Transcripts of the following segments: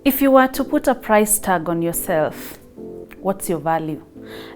If you were to put a price tag on yourself, what's your value?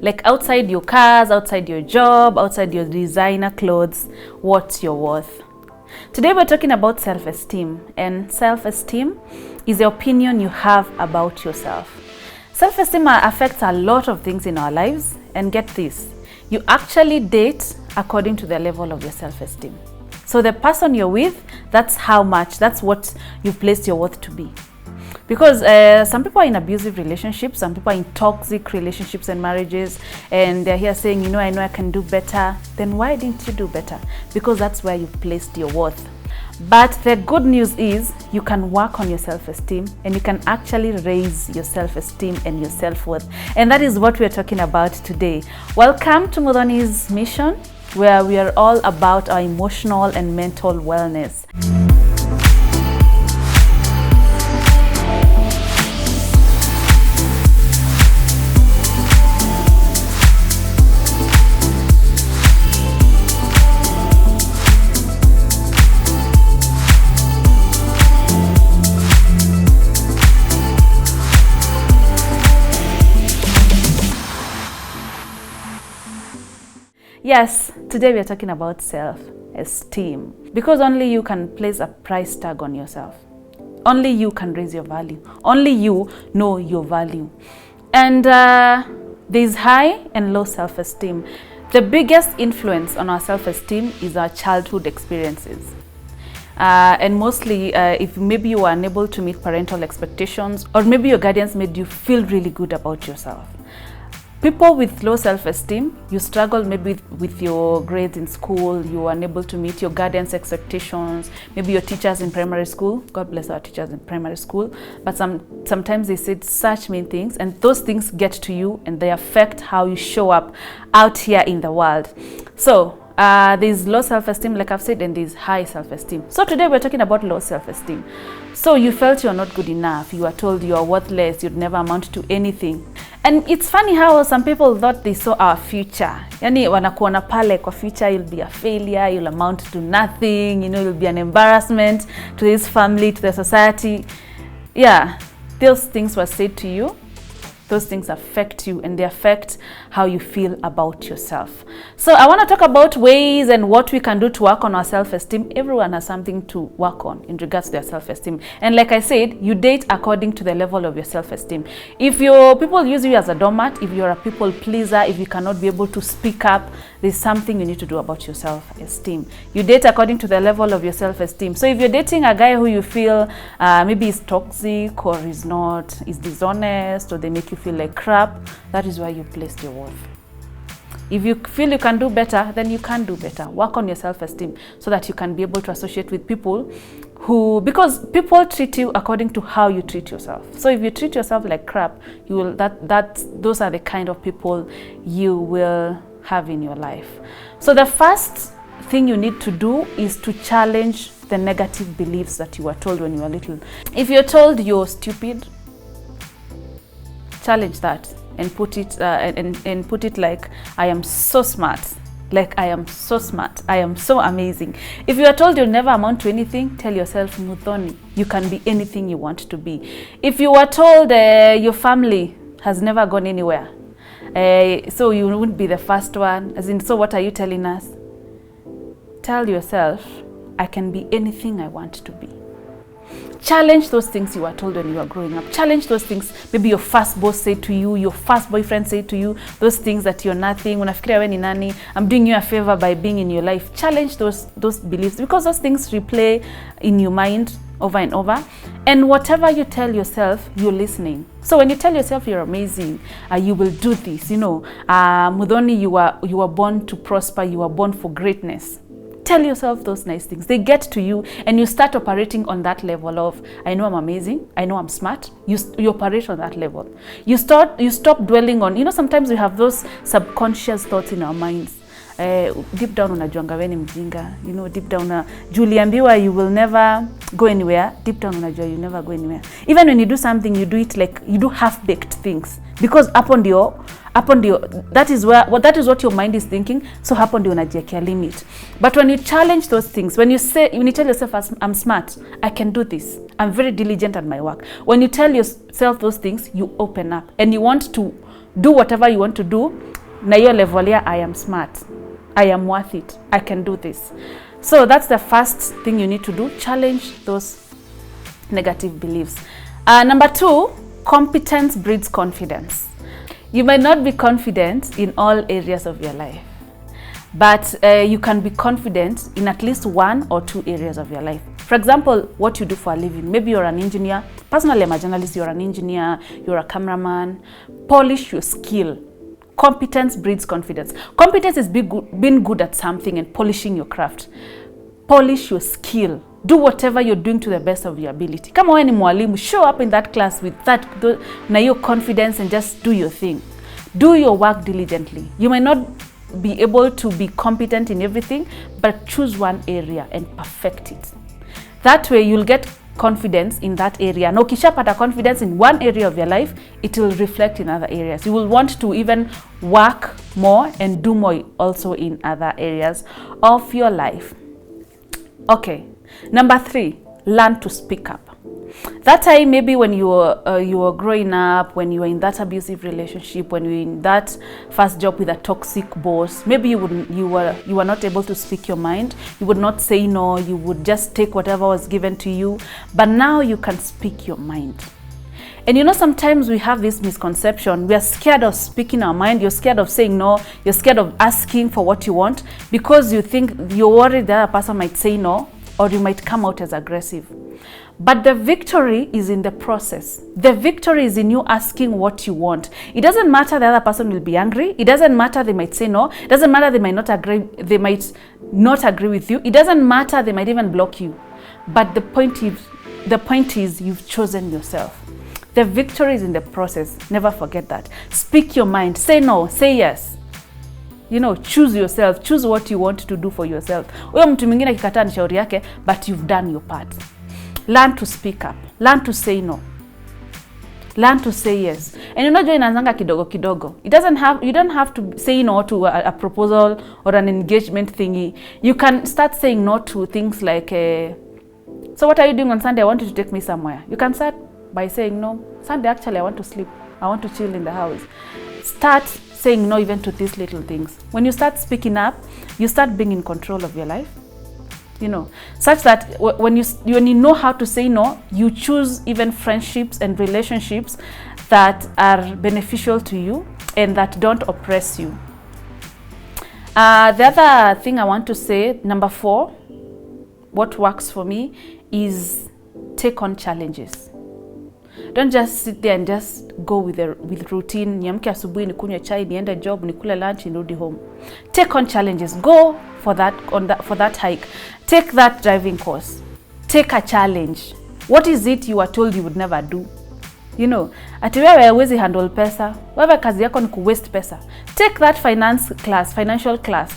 Like outside your cars, outside your job, outside your designer clothes, what's your worth? Today we're talking about self-esteem, and self-esteem is the opinion you have about yourself. Self-esteem affects a lot of things in our lives, and get this, you actually date according to the level of your self-esteem. So the person you're with, that's what you've placed your worth to be. Because some people are in abusive relationships, some people are in toxic relationships and marriages, and they're here saying, I know I can do better. Then why didn't you do better? Because that's where you've placed your worth. But the good news is you can work on your self-esteem, and you can actually raise your self-esteem and your self-worth. And that is what we're talking about today. Welcome to Muthoni's Mission, where we are all about our emotional and mental wellness. Yes, today we are talking about self-esteem, because only you can place a price tag on yourself. Only you can raise your value. Only you know your value. And there's high and low self-esteem. The biggest influence on our self-esteem is our childhood experiences. And mostly if maybe you were unable to meet parental expectations, or maybe your guardians made you feel really good about yourself. People with low self-esteem, you struggle maybe with your grades in school, you are unable to meet your guardians' expectations, maybe your teachers in primary school. God bless our teachers in primary school. But sometimes they said such mean things, and those things get to you and they affect how you show up out here in the world. So there's low self-esteem, like I've said, and there's high self-esteem. So today we're talking about low self-esteem. So you felt you're not good enough, you are told you are worthless, you'd never amount to anything. And it's funny how some people thought they saw our future. Yani wanakuona pale kwa future, you'll be a failure, you'll amount to nothing, you'll be an embarrassment to this family, to the society. Yeah, those things were said to you. Those things affect you, and they affect how you feel about yourself. So I want to talk about ways and what we can do to work on our self-esteem. Everyone has something to work on in regards to their self-esteem. And like I said, you date according to the level of your self-esteem. If your people use you as a doormat, if you're a people pleaser, if you cannot be able to speak up, there's something you need to do about your self-esteem. You date according to the level of your self-esteem. So if you're dating a guy who you feel maybe is toxic, or is dishonest, or they make you feel like crap, that is why you placed your worth. If you feel you can do better, then you can do better. Work on your self-esteem so that you can be able to associate with people because people treat you according to how you treat yourself. So if you treat yourself like crap, those are the kind of people you will have in your life. So the first thing you need to do is to challenge the negative beliefs that you were told when you were little. If you're told you're stupid, challenge that and put it like, I am so smart. Like, I am so smart. I am so amazing. If you are told you'll never amount to anything, tell yourself, Muthoni, you can be anything you want to be. If you are told your family has never gone anywhere, so you wouldn't be the first one, as in, so what are you telling us? Tell yourself, I can be anything I want to be. Challenge those things you were told when you were growing up. Challenge those things maybe your first boss said to you, your first boyfriend said to you, those things that you're nothing, unafikiria wewe ni nani, I'm doing you a favor by being in your life. Challenge those beliefs, because those things replay in your mind over and over. And whatever you tell yourself, you're listening. So when you tell yourself you're amazing, you will do this, Muthoni, you were born to prosper, you were born for greatness. Tell yourself those nice things. They get to you, and you start operating on that level of, I know I'm amazing, I know I'm smart. You operate on that level. You stop dwelling on, sometimes we have those subconscious thoughts in our minds. deep down unajuanga wewe ni mjinga, you know, deep down Juliambiwa you will never go anywhere, deep down unajua you never go anywhere. Even when you do something, you do it like you do half-baked things, because hapo ndio that is what your mind is thinking, so hapo ndio unajiwekea limit. But when you challenge those things, when you tell yourself, I'm smart, I can do this, I'm very diligent at my work, when you tell yourself those things, you open up and you want to do whatever you want to do na hiyo level ya I am smart, I am worth it, I can do this. So that's the first thing you need to do, challenge those negative beliefs. Number 2, competence breeds confidence. You might not be confident in all areas of your life, but you can be confident in at least 1 or 2 areas of your life. For example, what you do for a living. Maybe you're an engineer. Personally, I'm a journalist. You're an engineer, you're a cameraman. Polish your skill. Competence breeds confidence. Competence is being good at something and polishing your craft. Polish your skill. Do whatever you're doing to the best of your ability. Kama wewe ni mwalimu, show up in that class with that na your confidence and just do your thing. Do your work diligently. You might not be able to be competent in everything, but choose one area and perfect it. That way you'll get confidence in that area. Na ukishapata confidence in one area of your life, it will reflect in other areas. You will want to even work more and do more also in other areas of your life. Okay. Number 3, learn to speak up. That time, maybe when you were growing up, when you were in that abusive relationship, when you were in that first job with a toxic boss, maybe you were not able to speak your mind. You would not say no. You would just take whatever was given to you. But now you can speak your mind. And you know, sometimes we have this misconception. We are scared of speaking our mind. You're scared of saying no. You're scared of asking for what you want because you think you're worried the other person might say no, or you might come out as aggressive. But the victory is in the process. The victory is in you asking what you want. It doesn't matter the other person will be angry. It doesn't matter they might say no. It doesn't matter they might not agree. They might not agree with you. It doesn't matter they might even block you. But the point is you've chosen yourself. The victory is in the process. Never forget that. Speak your mind. Say no. Say yes. You know, choose yourself. Choose what you want to do for yourself. Huyo mtu mwingine akikataa ni shauri yake, but you've done your part. Learn to speak up. Learn to say no. Learn to say yes. And unajua inaanzanga kidogo kidogo. You don't have to say no to a proposal or an engagement thingy. You can start saying no to things like, so what are you doing on Sunday? I want you to take me somewhere. You can start by saying no. Sunday, actually, I want to sleep. I want to chill in the house. Start saying no even to these little things. When you start speaking up, you start being in control of your life. You know, such that when you know how to say no, you choose even friendships and relationships that are beneficial to you and that don't oppress you. The other thing I want to say, number 4, what works for me is take on challenges. Don't just sit there and just go with routine. Niamke asubuhi nikunywe chai, niende job, nikule lunch, nirudi home. Take on challenges. Go for that hike. Take that driving course. Take a challenge. What is it you were told you would never do? You know, ati wewe huwezi handle pesa. Wewe kazi yako ni waste pesa. Take that financial class.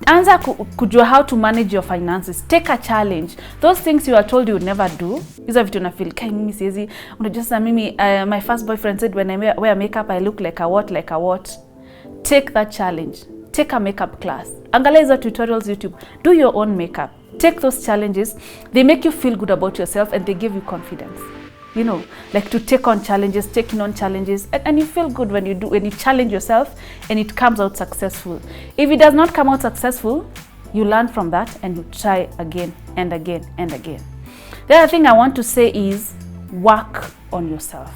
Anza kujua how to manage your finances. Take a challenge. Those things you are told you would never do. Hizo vitu unafeel kai mimi siwezi. Unajua mimi my first boyfriend said when I wear makeup I look like a what. Take that challenge. Take a makeup class. Angalia hizo tutorials YouTube. Do your own makeup. Take those challenges. They make you feel good about yourself and they give you confidence. You know, like to take on challenges, taking on challenges, and you feel good when you challenge yourself and it comes out successful. If it does not come out successful, you learn from that and you try again and again and again. The other thing I want to say is work on yourself.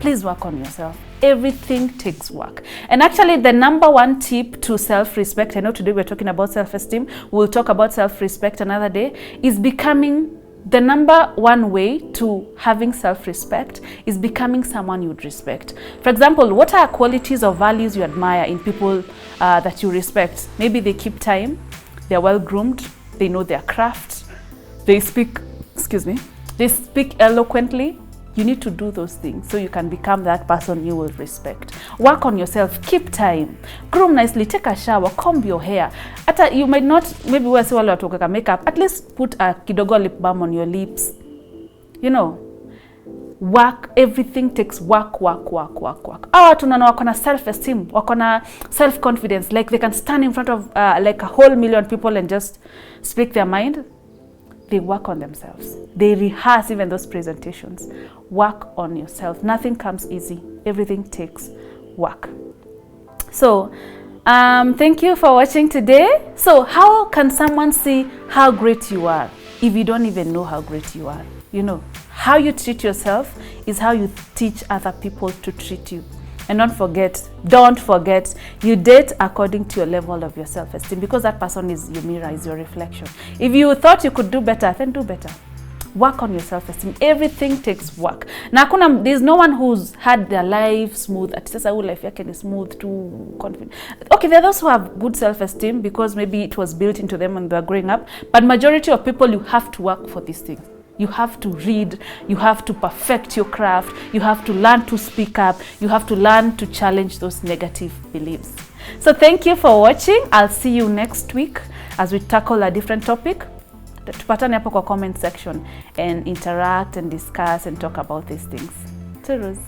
Please work on yourself. Everything takes work. And actually the number 1 tip to self-respect, I know today we're talking about self-esteem, we'll talk about self-respect another day, is becoming the number 1 way to having self-respect is becoming someone you'd respect. For example, what are qualities or values you admire in people that you respect? Maybe they keep time, they're well-groomed, they know their craft, they speak eloquently, You need to do those things so you can become that person you will respect. Work on yourself, keep time, groom nicely, take a shower, comb your hair. You might not, maybe wewe si wale watu weka makeup, at least put a kidogo lip balm on your lips. You know, work, everything takes work. Watu nana wako na self esteem, wako na self confidence, like they can stand in front of like a whole million people and just speak their mind. They work on themselves. They rehearse even those presentations. Work on yourself. Nothing comes easy. Everything takes work. So, thank you for watching today. So, how can someone see how great you are if you don't even know how great you are? You know, how you treat yourself is how you teach other people to treat you. And don't forget, you date according to your level of your self-esteem, because that person is your mirror, is your reflection. If you thought you could do better, then do better. Work on your self-esteem. Everything takes work. Now, there's no one who's had their life smooth. At sasa life yake ni smooth, too confident. Okay, there are those who have good self-esteem because maybe it was built into them when they were growing up. But majority of people, you have to work for these things. You have to read, you have to perfect your craft, you have to learn to speak up, you have to learn to challenge those negative beliefs. So thank you for watching. I'll see you next week as we tackle a different topic. Tupatane hapo kwa comment section and interact and discuss and talk about these things. Cheers.